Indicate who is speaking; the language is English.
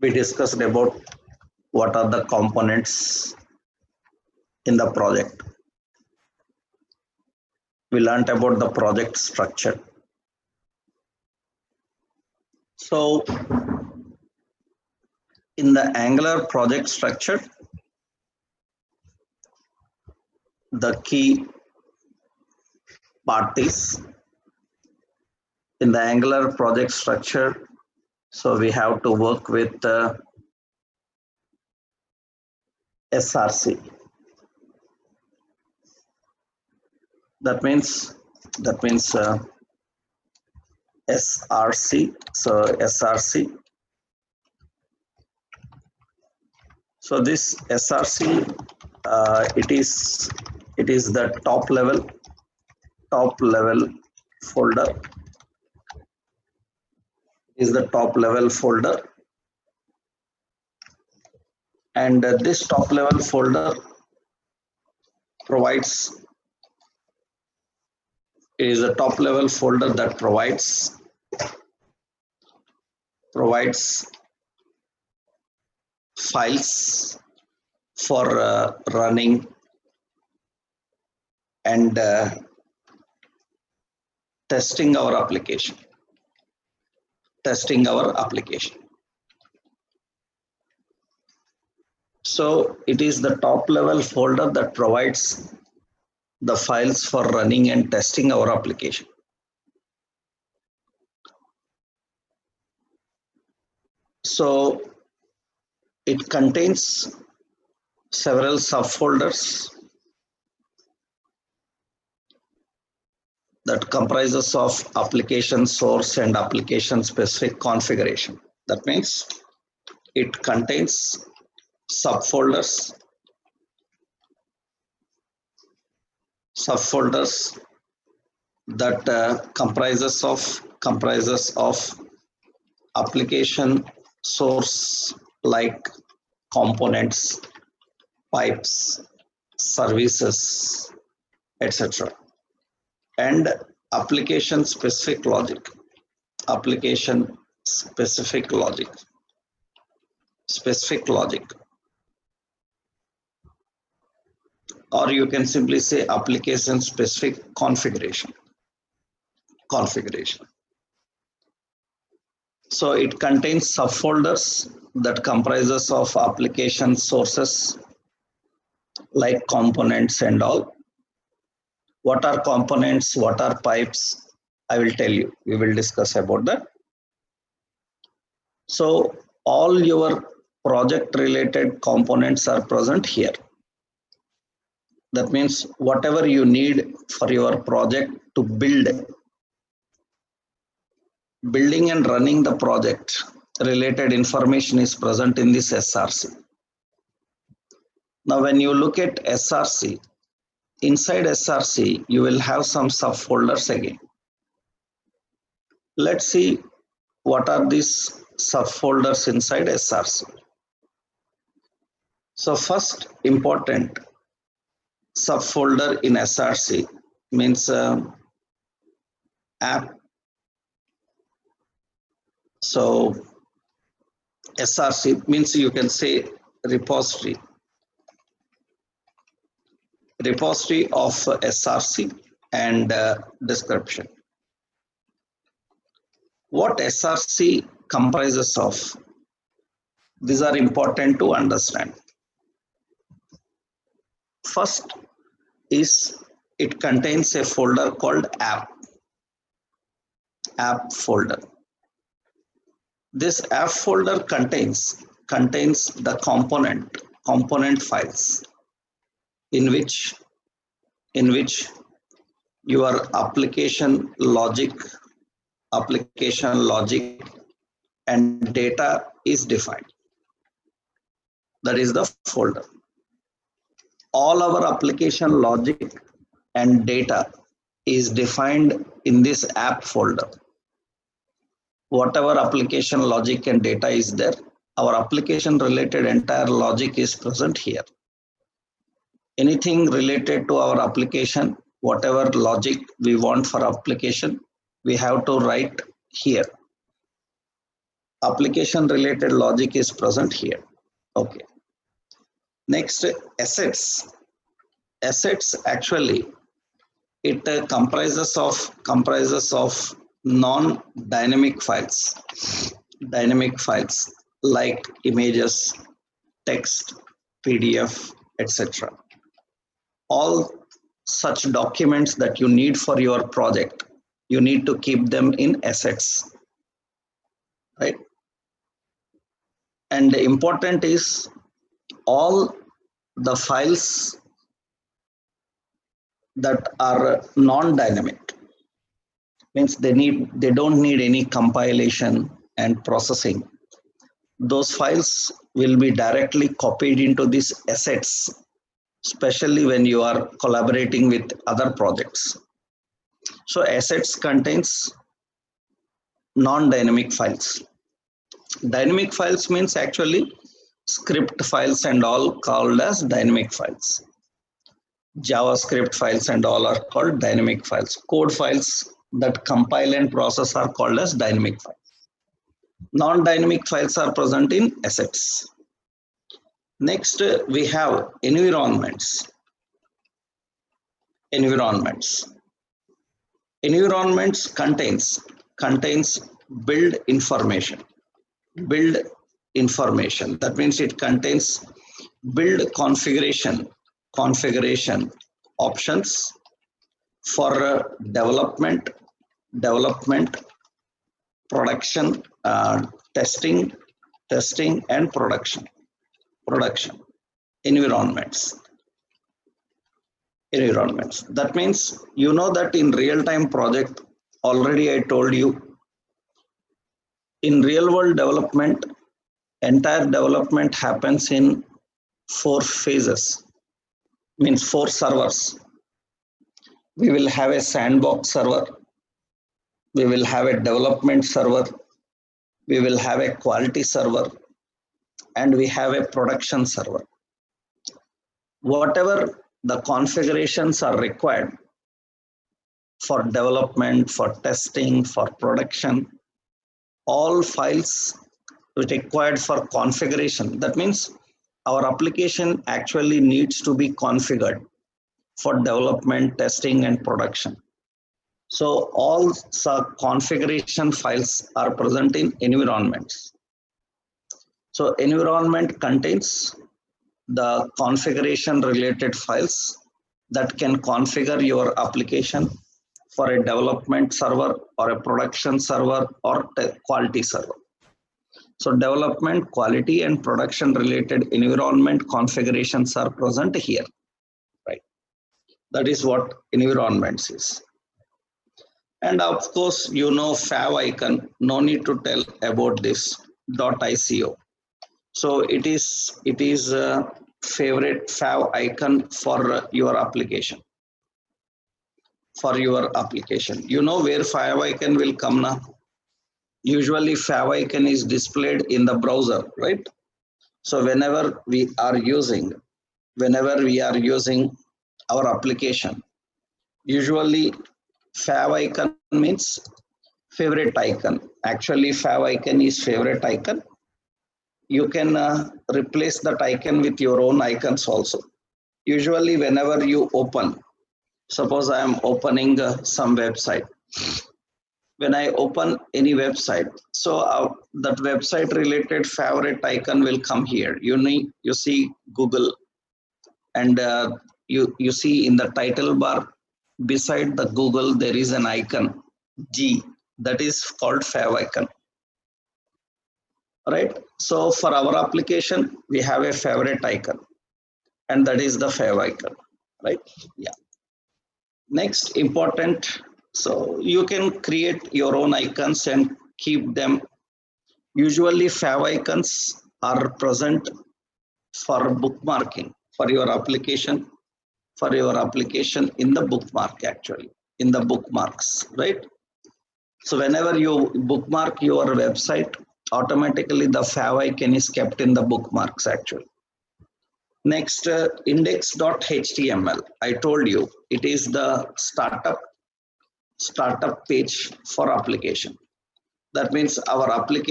Speaker 1: we discussed about what are the components in the project. We learned about the project structure. So in the Angular project structure, the key part is in the Angular project structure. So we have to work with SRC. That means SRC. So SRC. So this SRC, it is the top level folder. Is the top level folder, and this top level folder is a top level folder that provides files for running and testing our application. So it is the top level folder that provides the files for running and testing our application. So it contains several subfolders that comprises of application source and application specific configuration. That means it contains subfolders that comprises of application source like components, pipes, services, etc. and application specific logic. Or you can simply say application specific configuration. So it contains subfolders that comprises of application sources like components and all. What are components? What are pipes? I will tell you. We will discuss about that. So all your project related components are present here. That means whatever you need for your project to building and running the project related information is present in this SRC. Now when you look at SRC, inside SRC you will have some subfolders again. Let's see what are these subfolders inside SRC. So first important subfolder in SRC means app. So SRC means you can say repository of SRC and description. What SRC comprises of? These are important to understand. First is it contains a folder called app folder. This app folder contains the component files in which your application logic and data is defined. That is the folder. All our application logic and data is defined in this app folder. Whatever application logic and data is there, our application related entire logic is present here. Anything related to our application, whatever logic we want for application, we have to write here. application related logic is present here. Okay. Next, assets. Assets actually it comprises of non-dynamic files. Dynamic files like images, text, PDF, etc. All such documents that you need for your project, you need to keep them in assets, right? And the important is all the files that are non-dynamic, means they don't need any compilation and processing. Those files will be directly copied into these assets, especially when you are collaborating with other projects. So assets contains non-dynamic files. Dynamic files means actually script files and all called as dynamic files. JavaScript files and all are called dynamic files. Code files that compile and process are called as dynamic files. Non-dynamic files are present in assets. Next, we have environments. Environments contains build information. Build information. That means it contains build configuration options for development, production, testing and production. Environments. That means you know that in real-time project, already I told you, in real world development, entire development happens in 4 phases, means 4 servers. We will have a sandbox server, we will have a development server, we will have a quality server, and we have a production server. Whatever the configurations are required for development, for testing, for production, all files required for configuration. That means our application actually needs to be configured for development, testing, and production. So all configuration files are present in environments. So environment contains the configuration related files that can configure your application for a development server or a production server or quality server. So development, quality, and production related environment configurations are present here, right? That is what environments is. And of course, you know favicon, no need to tell about this .ico. So it is a favorite favicon for your application. You know where favicon will come now? Usually favicon is displayed in the browser, right? So whenever we are using our application, usually favicon means favorite icon. Actually favicon is favorite icon. You can replace that icon with your own icons also. Usually whenever you open, suppose I am opening some website. When I open any website, so that website related favorite icon will come here. You see Google, and you see in the title bar beside the Google there is an icon G, that is called favicon, right? So for our application we have a favorite icon, and that is the favicon, right? Yeah. Next important, so you can create your own icons and keep them. Usually favicons are present for bookmarking for your application in the bookmark, actually in the bookmarks, right? So whenever you bookmark your website, automatically the favicon is kept in the bookmarks actually. Next, index.html. I told you it is the startup page for application. That means our application